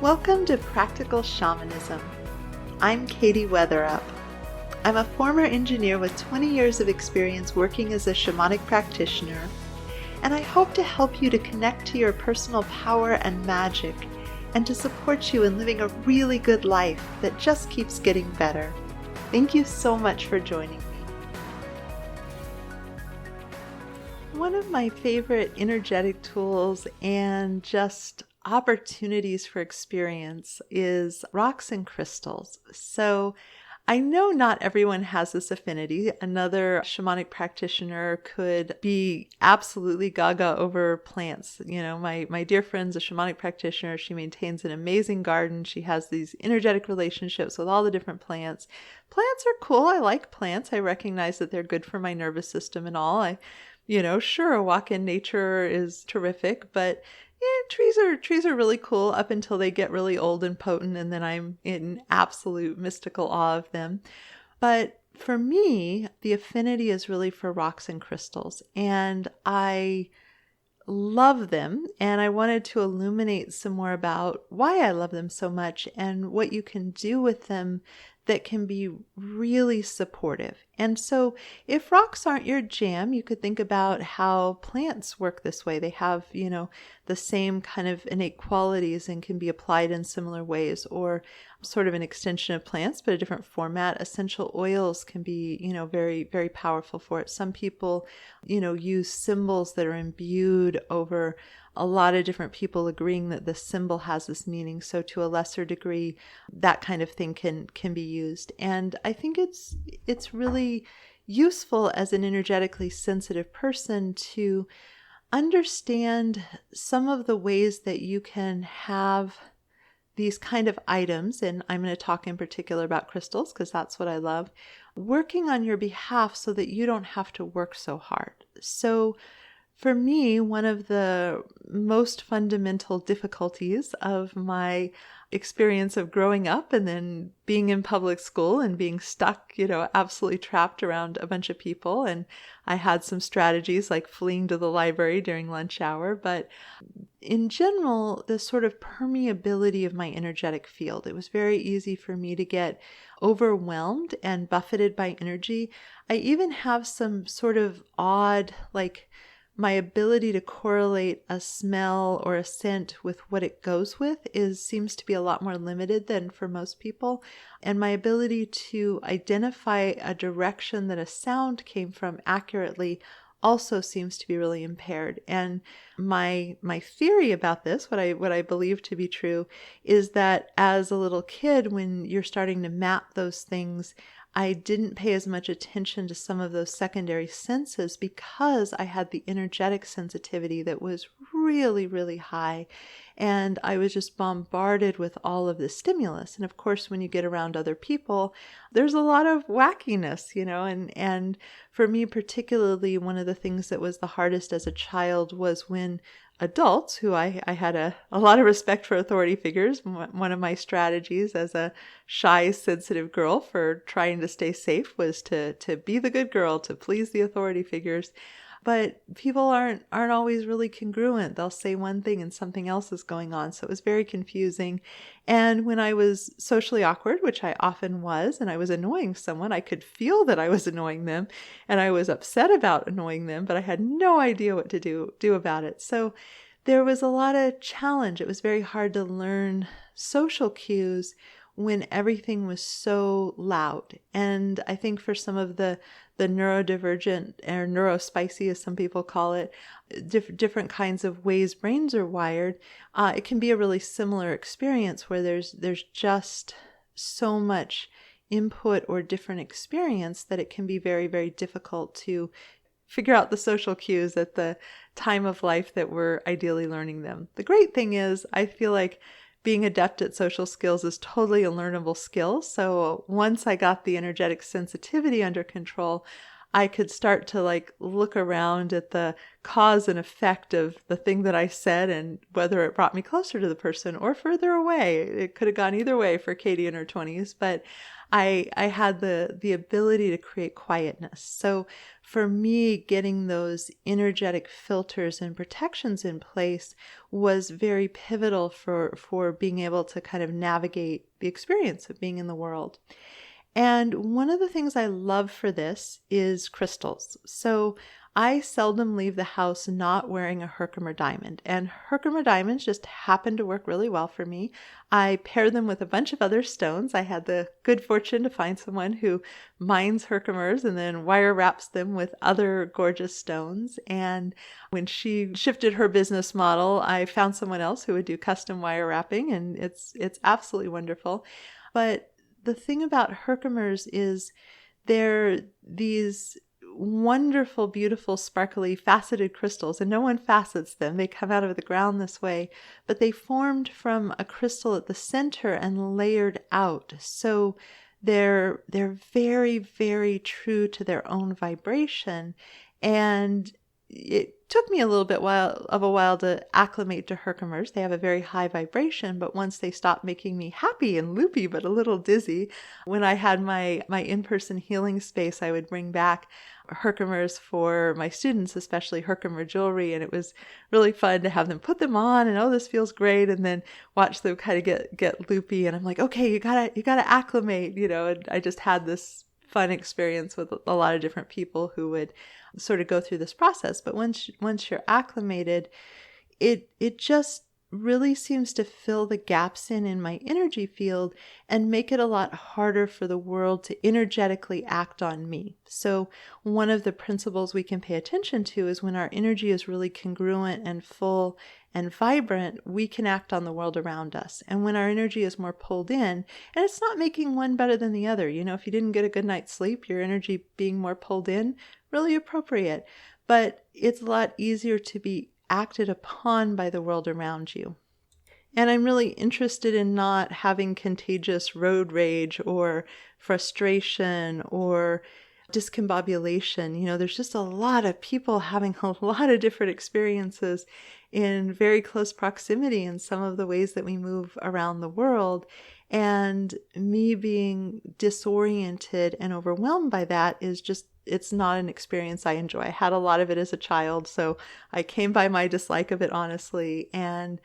Welcome to Practical Shamanism. I'm Katie Weatherup. I'm a former engineer with 20 years of experience working as a shamanic practitioner, and I hope to help you to connect to your personal power and magic and to support you in living a really good life that just keeps getting better. Thank you so much for joining me. One of my favorite energetic tools and just opportunities for experience is rocks and crystals. So I know not everyone has this affinity. Another shamanic practitioner could be absolutely gaga over plants. You know, my dear friend's a shamanic practitioner. She maintains an amazing garden. She has these energetic relationships with all the different plants. Plants are cool. I like plants. I recognize that they're good for my nervous system and all. Sure, a walk in nature is terrific, but trees are really cool up until they get really old and potent, and then I'm in absolute mystical awe of them. But for me, the affinity is really for rocks and crystals, and I love them, and I wanted to illuminate some more about why I love them so much and what you can do with them that can be really supportive. And so if rocks aren't your jam, you could think about how plants work this way. They have, the same kind of innate qualities and can be applied in similar ways, or sort of an extension of plants, but a different format. Essential oils can be, very, very powerful for it. Some people, use symbols that are imbued over a lot of different people agreeing that the symbol has this meaning. So to a lesser degree, that kind of thing can be used. And I think it's really useful as an energetically sensitive person to understand some of the ways that you can have these kind of items, and I'm going to talk in particular about crystals because that's what I love, working on your behalf so that you don't have to work so hard. So for me, one of the most fundamental difficulties of my experience of growing up and then being in public school and being stuck, absolutely trapped around a bunch of people. And I had some strategies like fleeing to the library during lunch hour. But in general, the sort of permeability of my energetic field, it was very easy for me to get overwhelmed and buffeted by energy. I even have some sort of odd, my ability to correlate a smell or a scent with what it goes with seems to be a lot more limited than for most people. And my ability to identify a direction that a sound came from accurately also seems to be really impaired. And my theory about this, what I believe to be true, is that as a little kid, when you're starting to map those things, I didn't pay as much attention to some of those secondary senses because I had the energetic sensitivity that was really, really high. And I was just bombarded with all of the stimulus. And of course, when you get around other people, there's a lot of wackiness, and for me particularly, one of the things that was the hardest as a child was when adults, who I had a lot of respect for authority figures. One of my strategies as a shy, sensitive girl for trying to stay safe was to be the good girl, to please the authority figures. But people aren't always really congruent. They'll say one thing and something else is going on. So it was very confusing. And when I was socially awkward, which I often was, and I was annoying someone, I could feel that I was annoying them and I was upset about annoying them, but I had no idea what to do about it. So there was a lot of challenge. It was very hard to learn social cues when everything was so loud. And I think for some of the neurodivergent or neurospicy, as some people call it, different kinds of ways brains are wired, it can be a really similar experience where there's just so much input or different experience that it can be very, very difficult to figure out the social cues at the time of life that we're ideally learning them. The great thing is, I feel like being adept at social skills is totally a learnable skill. So once I got the energetic sensitivity under control, I could start to like look around at the cause and effect of the thing that I said and whether it brought me closer to the person or further away. It could have gone either way for Katie in her 20s, but I had the ability to create quietness. So for me, getting those energetic filters and protections in place was very pivotal for being able to kind of navigate the experience of being in the world. And one of the things I love for this is crystals. So I seldom leave the house not wearing a Herkimer diamond. And Herkimer diamonds just happen to work really well for me. I pair them with a bunch of other stones. I had the good fortune to find someone who mines Herkimers and then wire wraps them with other gorgeous stones. And when she shifted her business model, I found someone else who would do custom wire wrapping, and it's absolutely wonderful. But the thing about Herkimers is they're these wonderful, beautiful, sparkly, faceted crystals, and no one facets them. They come out of the ground this way, but they formed from a crystal at the center and layered out. So they're very, very true to their own vibration. And it took me a little bit of a while to acclimate to Herkimers. They have a very high vibration, but once they stopped making me happy and loopy, but a little dizzy, when I had my in-person healing space, I would bring back Herkimers for my students, especially Herkimer jewelry, and it was really fun to have them put them on and, oh, this feels great, and then watch them kind of get loopy, and I'm like, okay, you gotta acclimate, and I just had this fun experience with a lot of different people who would sort of go through this process. But once you're acclimated, it just really seems to fill the gaps in my energy field and make it a lot harder for the world to energetically act on me. So one of the principles we can pay attention to is when our energy is really congruent and full and vibrant, we can act on the world around us. And when our energy is more pulled in, and it's not making one better than the other, if you didn't get a good night's sleep, your energy being more pulled in, really appropriate. But it's a lot easier to be acted upon by the world around you. And I'm really interested in not having contagious road rage or frustration or discombobulation. There's just a lot of people having a lot of different experiences in very close proximity in some of the ways that we move around the world. And me being disoriented and overwhelmed by that is just, it's not an experience I enjoy. I had a lot of it as a child, so I came by my dislike of it honestly, and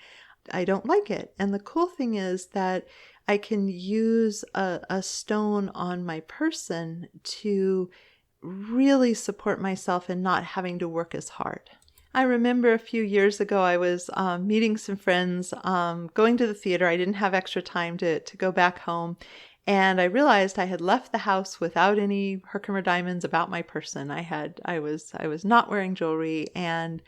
I don't like it. And the cool thing is that I can use a stone on my person to really support myself in not having to work as hard. I remember a few years ago, I was meeting some friends, going to the theater. I didn't have extra time to go back home. And I realized I had left the house without any Herkimer diamonds about my person. I was not wearing jewelry, and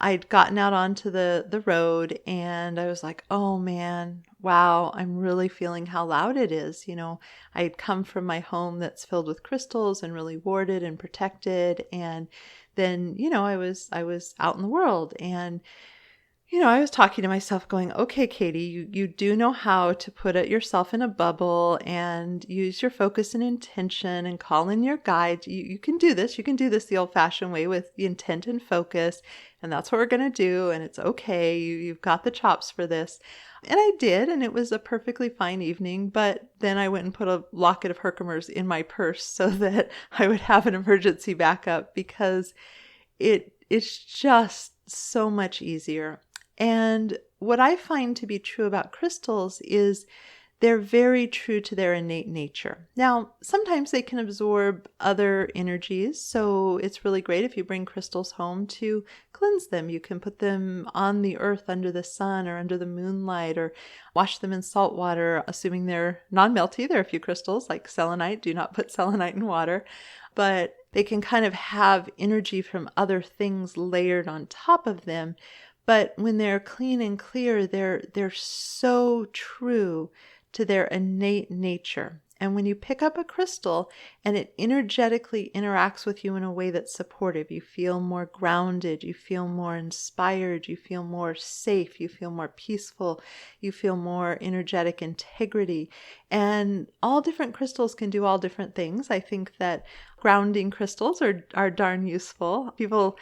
I'd gotten out onto the road, and I was like, oh man, wow, I'm really feeling how loud it is. I had come from my home that's filled with crystals and really warded and protected. And then, I was out in the world, and I was talking to myself going, okay, Katie, you do know how to put yourself in a bubble and use your focus and intention and call in your guide. You can do this. You can do this the old-fashioned way with the intent and focus. And that's what we're going to do. And it's okay. You've got the chops for this. And I did. And it was a perfectly fine evening. But then I went and put a locket of Herkimers in my purse so that I would have an emergency backup, because it's just so much easier. And what I find to be true about crystals is they're very true to their innate nature. Now, sometimes they can absorb other energies, so it's really great if you bring crystals home to cleanse them. You can put them on the earth under the sun or under the moonlight, or wash them in salt water, assuming they're non-melty. There are a few crystals like selenite. Do not put selenite in water. But they can kind of have energy from other things layered on top of them. But when they're clean and clear, they're so true to their innate nature. And when you pick up a crystal and it energetically interacts with you in a way that's supportive, you feel more grounded, you feel more inspired, you feel more safe, you feel more peaceful, you feel more energetic integrity. And all different crystals can do all different things. I think that grounding crystals are darn useful. People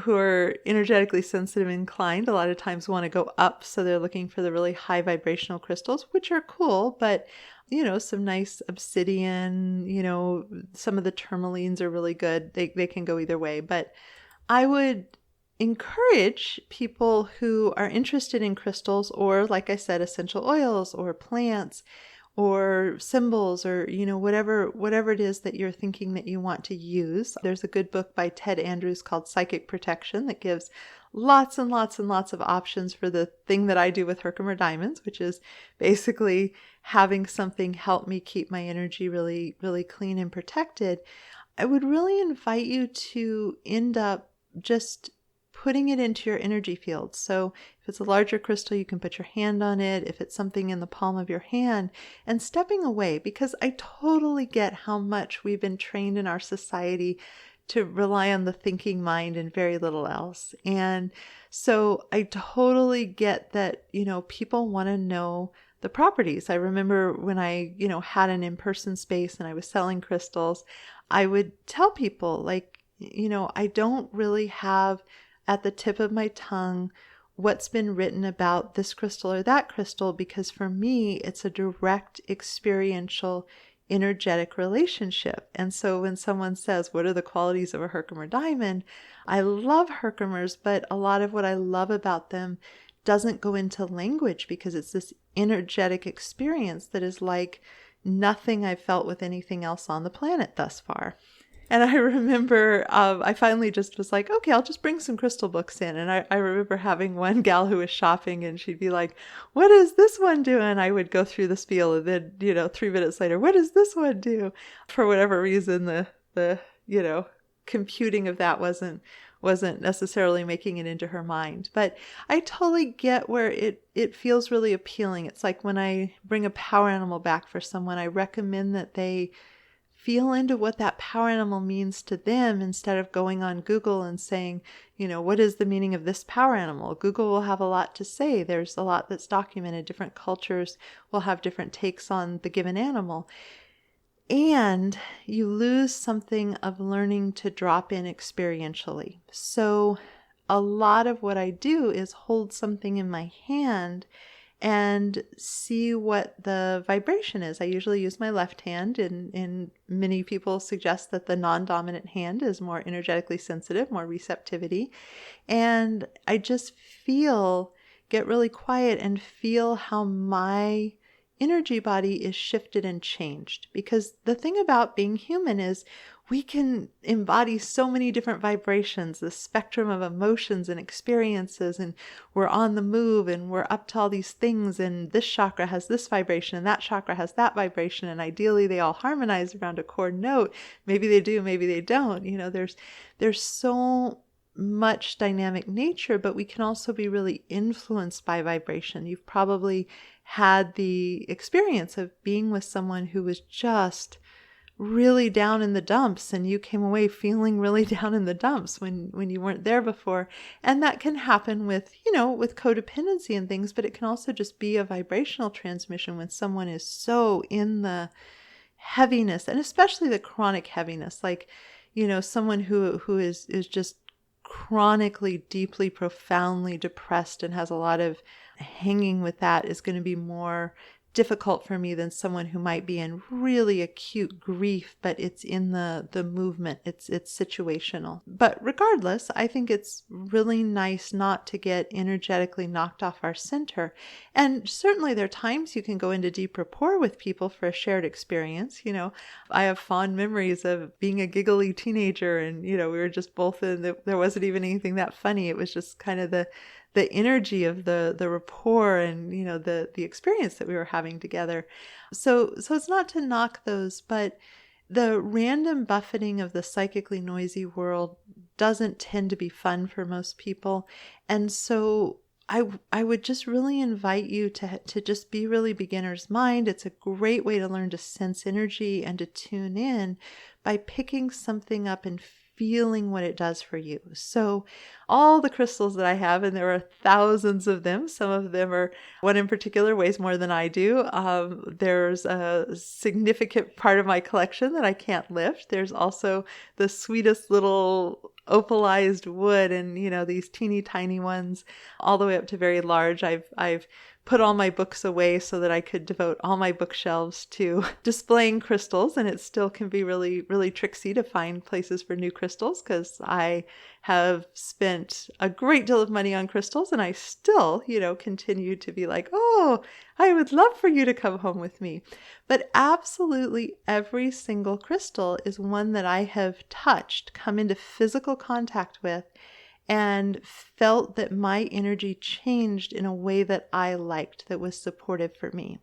who are energetically sensitive inclined a lot of times want to go up, so they're looking for the really high vibrational crystals, which are cool, but some nice obsidian, some of the tourmalines are really good. They can go either way, but I would encourage people who are interested in crystals, or like I said, essential oils or plants or symbols, or whatever it is that you're thinking that you want to use. There's a good book by Ted Andrews called Psychic Protection that gives lots and lots and lots of options for the thing that I do with Herkimer diamonds, which is basically having something help me keep my energy really, really clean and protected. I would really invite you to end up just putting it into your energy field. So if it's a larger crystal, you can put your hand on it. If it's something in the palm of your hand, and stepping away, because I totally get how much we've been trained in our society to rely on the thinking mind and very little else. And so I totally get that, people want to know the properties. I remember when I, had an in-person space and I was selling crystals, I would tell people like, I don't really have at the tip of my tongue what's been written about this crystal or that crystal, because for me, it's a direct experiential energetic relationship. And so when someone says, what are the qualities of a Herkimer diamond? I love Herkimers, but a lot of what I love about them doesn't go into language, because it's this energetic experience that is like nothing I've felt with anything else on the planet thus far. And I remember I finally just was like, okay, I'll just bring some crystal books in. And I remember having one gal who was shopping, and she'd be like, what does this one do? And I would go through the spiel, and then, 3 minutes later, what does this one do? For whatever reason, the computing of that wasn't necessarily making it into her mind. But I totally get where it feels really appealing. It's like when I bring a power animal back for someone, I recommend that they feel into what that power animal means to them, instead of going on Google and saying, what is the meaning of this power animal? Google will have a lot to say. There's a lot that's documented. Different cultures will have different takes on the given animal. And you lose something of learning to drop in experientially. So a lot of what I do is hold something in my hand and see what the vibration is. I usually use my left hand, and many people suggest that the non-dominant hand is more energetically sensitive, more receptivity. And I just get really quiet and feel how my energy body is shifted and changed. Because the thing about being human is we can embody so many different vibrations, the spectrum of emotions and experiences, and we're on the move and we're up to all these things, and this chakra has this vibration and that chakra has that vibration, and ideally they all harmonize around a core note. Maybe they do, maybe they don't. There's so much dynamic nature, but we can also be really influenced by vibration. You've probably had the experience of being with someone who was just really down in the dumps, and you came away feeling really down in the dumps when you weren't there before. And that can happen with codependency and things, but it can also just be a vibrational transmission when someone is so in the heaviness, and especially the chronic heaviness, like, someone who is just chronically, deeply, profoundly depressed and has a lot of hanging with that, is going to be more difficult for me than someone who might be in really acute grief, but it's in the movement. It's situational. But regardless, I think it's really nice not to get energetically knocked off our center. And certainly there are times you can go into deep rapport with people for a shared experience. I have fond memories of being a giggly teenager, and we were just both there wasn't even anything that funny. It was just kind of the energy of the rapport and, the experience that we were having together. So it's not to knock those, but the random buffeting of the psychically noisy world doesn't tend to be fun for most people. And so I would just really invite you to just be really beginner's mind. It's a great way to learn to sense energy and to tune in by picking something up and feeling what it does for you. So all the crystals that I have, and there are thousands of them, some of them are, one in particular weighs more than I do. There's a significant part of my collection that I can't lift. There's also the sweetest little opalized wood, and these teeny tiny ones all the way up to very large. I've put all my books away so that I could devote all my bookshelves to displaying crystals, and it still can be really, really tricksy to find places for new crystals because I have spent a great deal of money on crystals, and I still, continue to be like, oh, I would love for you to come home with me. But absolutely every single crystal is one that I have touched, come into physical contact with, and felt that my energy changed in a way that I liked, that was supportive for me.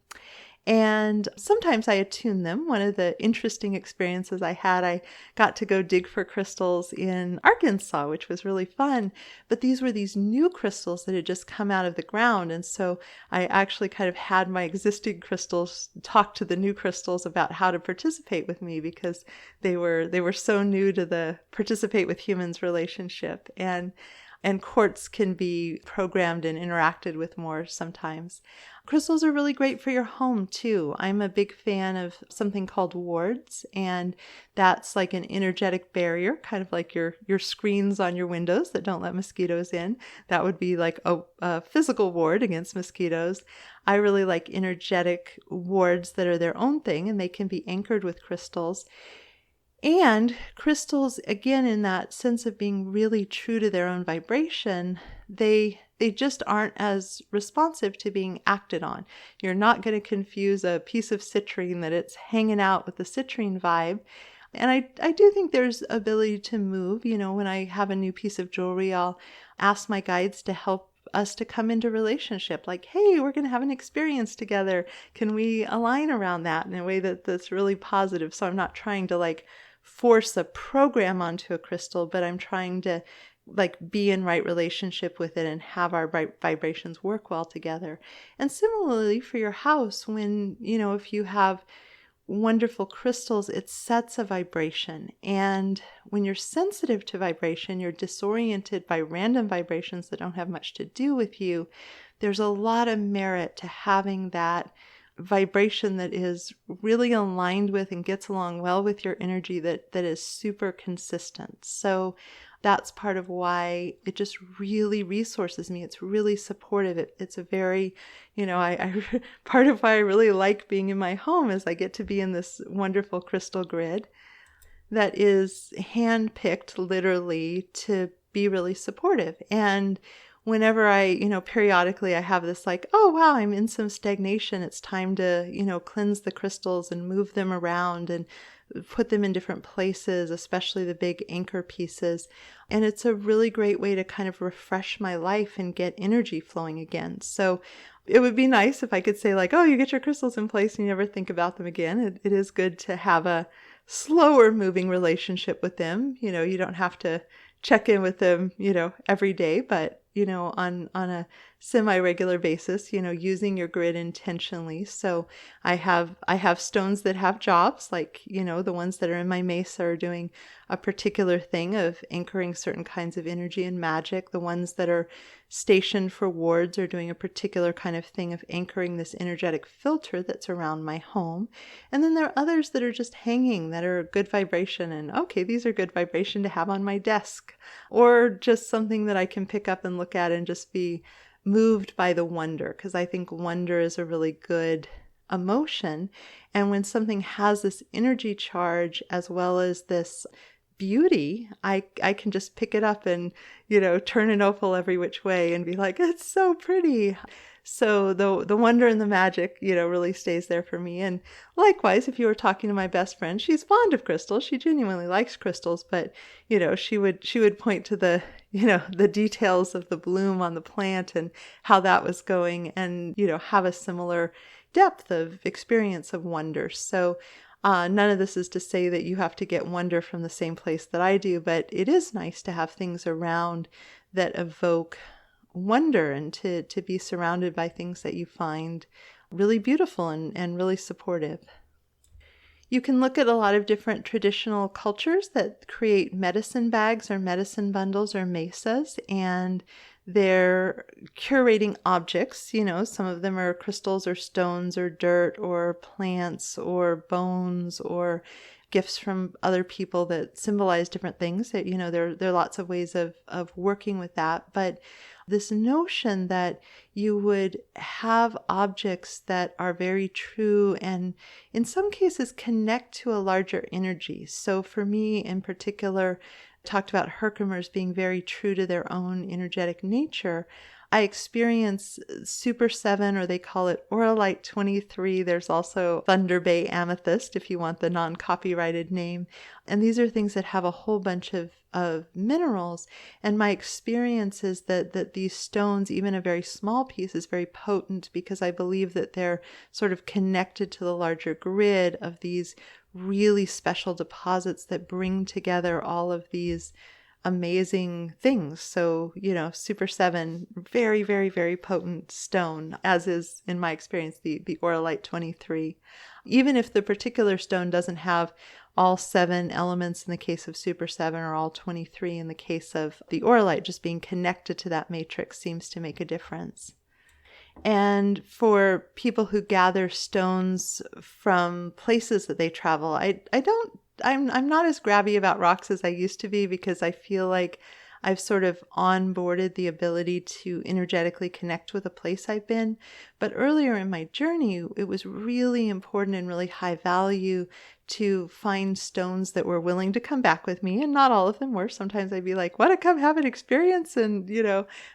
And sometimes I attune them. One of the interesting experiences I had, I got to go dig for crystals in Arkansas, which was really fun. But these were these new crystals that had just come out of the ground. And so I actually kind of had my existing crystals talk to the new crystals about how to participate with me, because they were so new to the participate with humans relationship. And quartz can be programmed and interacted with more sometimes. Crystals are really great for your home too. I'm a big fan of something called wards, and that's like an energetic barrier, kind of like your screens on your windows that don't let mosquitoes in. That would be like a physical ward against mosquitoes. I really like energetic wards that are their own thing, and they can be anchored with crystals. And crystals, again, in that sense of being really true to their own vibration, they just aren't as responsive to being acted on. You're not going to confuse a piece of citrine that it's hanging out with the citrine vibe. And I do think there's ability to move. When I have a new piece of jewelry, I'll ask my guides to help us to come into relationship. Like, hey, we're going to have an experience together. Can we align around that in a way that's really positive? So I'm not trying to force a program onto a crystal, but I'm trying to be in right relationship with it and have our vibrations work well together. And similarly for your house, when, if you have wonderful crystals, it sets a vibration. And when you're sensitive to vibration, you're disoriented by random vibrations that don't have much to do with you. There's a lot of merit to having that vibration that is really aligned with and gets along well with your energy, that is super consistent. So that's part of why it just really resources me. It's really supportive. It's a very, I part of why I really like being in my home is I get to be in this wonderful crystal grid that is handpicked literally to be really supportive. And whenever I, periodically I have this oh, wow, I'm in some stagnation. It's time to, cleanse the crystals and move them around and put them in different places, especially the big anchor pieces. And it's a really great way to kind of refresh my life and get energy flowing again. So it would be nice if I could say oh, you get your crystals in place and you never think about them again. It is good to have a slower moving relationship with them. You don't have to check in with them, every day, but on a semi-regular basis, using your grid intentionally. So I have stones that have jobs, the ones that are in my mesa are doing a particular thing of anchoring certain kinds of energy and magic. The ones that are stationed for wards are doing a particular kind of thing of anchoring this energetic filter that's around my home. And then there are others that are just hanging, that are good vibration, and okay, these are good vibration to have on my desk, or just something that I can pick up and look at and just be moved by the wonder, because I think wonder is a really good emotion. And when something has this energy charge as well as this beauty, I can just pick it up and, turn an opal every which way and be like, it's so pretty. So the wonder and the magic, really stays there for me. And likewise, if you were talking to my best friend, she's fond of crystals. She genuinely likes crystals, but, she would point to the, the details of the bloom on the plant and how that was going, and, have a similar depth of experience of wonder. So none of this is to say that you have to get wonder from the same place that I do, but it is nice to have things around that evoke wonder and to be surrounded by things that you find really beautiful and really supportive. You can look at a lot of different traditional cultures that create medicine bags or medicine bundles or mesas, and they're curating objects. Some of them are crystals or stones or dirt or plants or bones or gifts from other people that symbolize different things. That there are lots of ways of working with that, but this notion that you would have objects that are very true and in some cases connect to a larger energy. So for me in particular, talked about Herkimers being very true to their own energetic nature. I experience Super 7, or they call it Auralite 23. There's also Thunder Bay Amethyst, if you want the non-copyrighted name. And these are things that have a whole bunch of minerals. And my experience is that these stones, even a very small piece, is very potent because I believe that they're sort of connected to the larger grid of these really special deposits that bring together all of these amazing things. So, Super 7, very, very, very potent stone, as is, in my experience, the Auralite 23. Even if the particular stone doesn't have all 7 elements in the case of Super 7 or all 23 in the case of the Auralite, just being connected to that matrix seems to make a difference. And for people who gather stones from places that they travel, I'm not as grabby about rocks as I used to be because I feel like I've sort of onboarded the ability to energetically connect with a place I've been. But earlier in my journey, it was really important and really high value to find stones that were willing to come back with me. And not all of them were. Sometimes I'd be like, want to come have an experience and,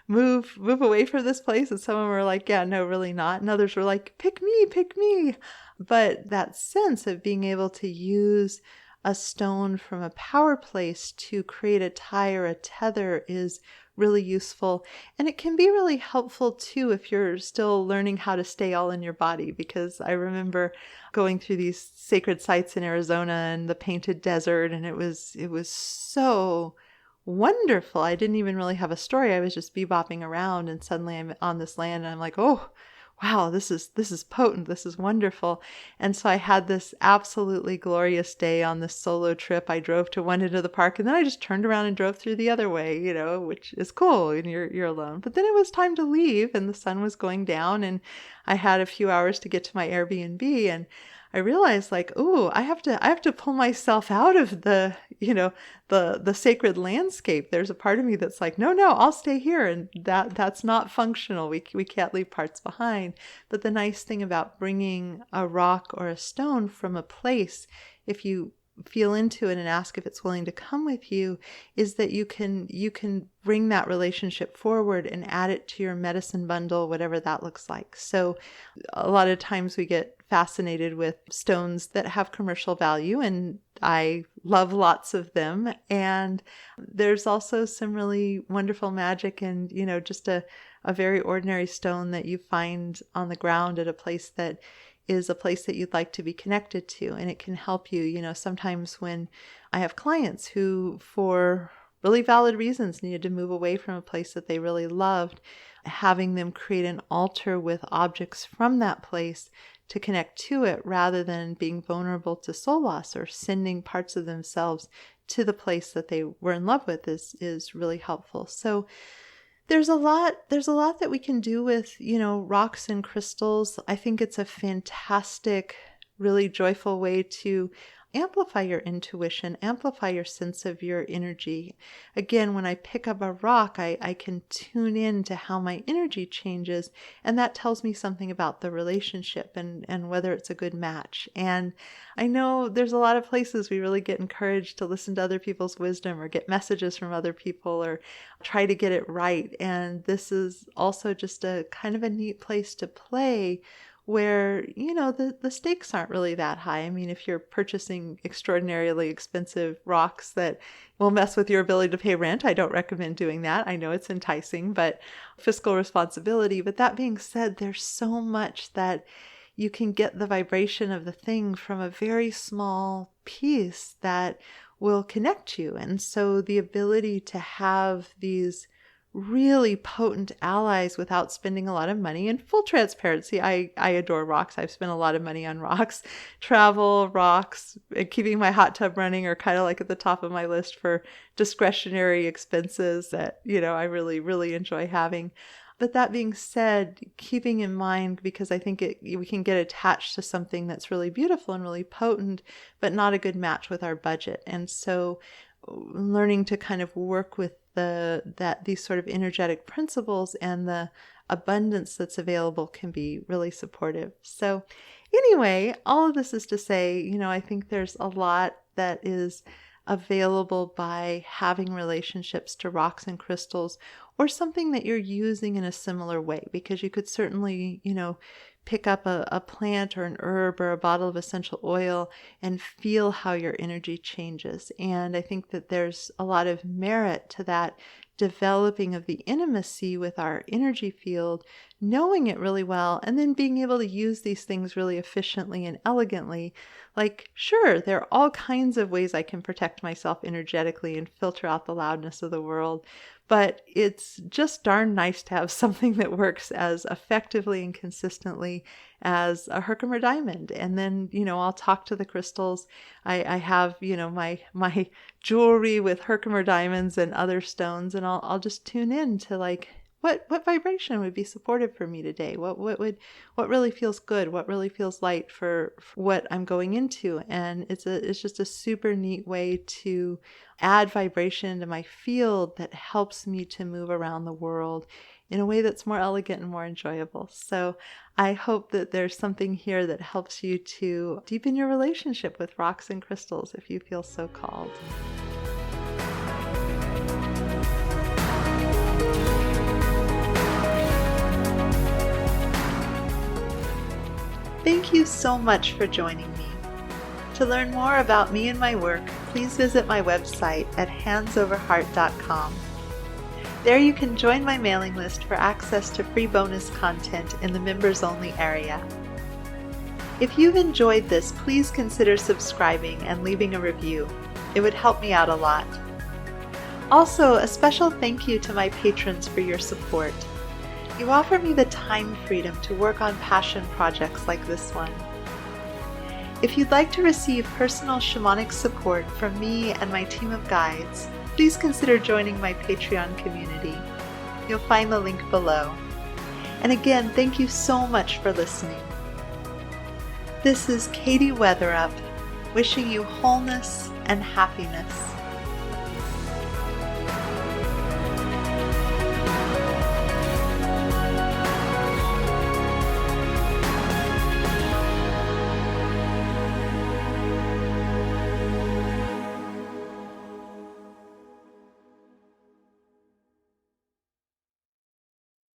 move away from this place. And some of them were like, yeah, no, really not. And others were like, pick me, pick me. But that sense of being able to use a stone from a power place to create a tie or a tether is really useful. And it can be really helpful too if you're still learning how to stay all in your body, because I remember going through these sacred sites in Arizona and the Painted Desert, and it was so wonderful. I didn't even really have a story. I was just bebopping around, and suddenly I'm on this land and I'm like, oh, wow, this is potent. This is wonderful. And so I had this absolutely glorious day on this solo trip. I drove to one end of the park and then I just turned around and drove through the other way, which is cool and you're alone. But then it was time to leave and the sun was going down and I had a few hours to get to my Airbnb, and I realized like, ooh, I have to pull myself out of the sacred landscape. There's a part of me that's like, no, I'll stay here. And that's not functional. We can't leave parts behind. But the nice thing about bringing a rock or a stone from a place, if you feel into it and ask if it's willing to come with you, is that you can bring that relationship forward and add it to your medicine bundle, whatever that looks like. So a lot of times we get fascinated with stones that have commercial value, and I love lots of them. And there's also some really wonderful magic and, just a very ordinary stone that you find on the ground at a place that is a place that you'd like to be connected to. And it can help you, sometimes when I have clients who, for really valid reasons, needed to move away from a place that they really loved, having them create an altar with objects from that place to connect to it rather than being vulnerable to soul loss or sending parts of themselves to the place that they were in love with is really helpful. So there's a lot that we can do with, rocks and crystals. I think it's a fantastic, really joyful way to amplify your intuition, amplify your sense of your energy. Again, when I pick up a rock, I can tune in to how my energy changes, and that tells me something about the relationship and whether it's a good match. And I know there's a lot of places we really get encouraged to listen to other people's wisdom or get messages from other people or try to get it right. And this is also just a kind of a neat place to play where, the stakes aren't really that high. I mean, if you're purchasing extraordinarily expensive rocks that will mess with your ability to pay rent, I don't recommend doing that. I know it's enticing, but fiscal responsibility. But that being said, there's so much that you can get the vibration of the thing from a very small piece that will connect you. And so the ability to have these really potent allies without spending a lot of money. In full transparency, I adore rocks. I've spent a lot of money on rocks. Travel, rocks, and keeping my hot tub running are kind of like at the top of my list for discretionary expenses that, I really, really enjoy having. But that being said, keeping in mind, because I think we can get attached to something that's really beautiful and really potent, but not a good match with our budget. And so learning to kind of work with these sort of energetic principles and the abundance that's available can be really supportive. So anyway, all of this is to say, I think there's a lot that is available by having relationships to rocks and crystals, or something that you're using in a similar way, because you could certainly, pick up a plant or an herb or a bottle of essential oil and feel how your energy changes. And I think that there's a lot of merit to that developing of the intimacy with our energy field, knowing it really well, and then being able to use these things really efficiently and elegantly. Like, sure, there are all kinds of ways I can protect myself energetically and filter out the loudness of the world, but it's just darn nice to have something that works as effectively and consistently as a Herkimer diamond. And then, I'll talk to the crystals. I have, my jewelry with Herkimer diamonds and other stones, and I'll just tune in to like, what vibration would be supportive for me today? What really feels good? What really feels light for what I'm going into? And it's just a super neat way to add vibration to my field that helps me to move around the world in a way that's more elegant and more enjoyable. So I hope that there's something here that helps you to deepen your relationship with rocks and crystals if you feel so called. Thank you so much for joining me. To learn more about me and my work, please visit my website at handsoverheart.com. There you can join my mailing list for access to free bonus content in the members-only area. If you've enjoyed this, please consider subscribing and leaving a review. It would help me out a lot. Also, a special thank you to my patrons for your support. You offer me the time freedom to work on passion projects like this one. If you'd like to receive personal shamanic support from me and my team of guides, please consider joining my Patreon community. You'll find the link below. And again, thank you so much for listening. This is Katie Weatherup, wishing you wholeness and happiness.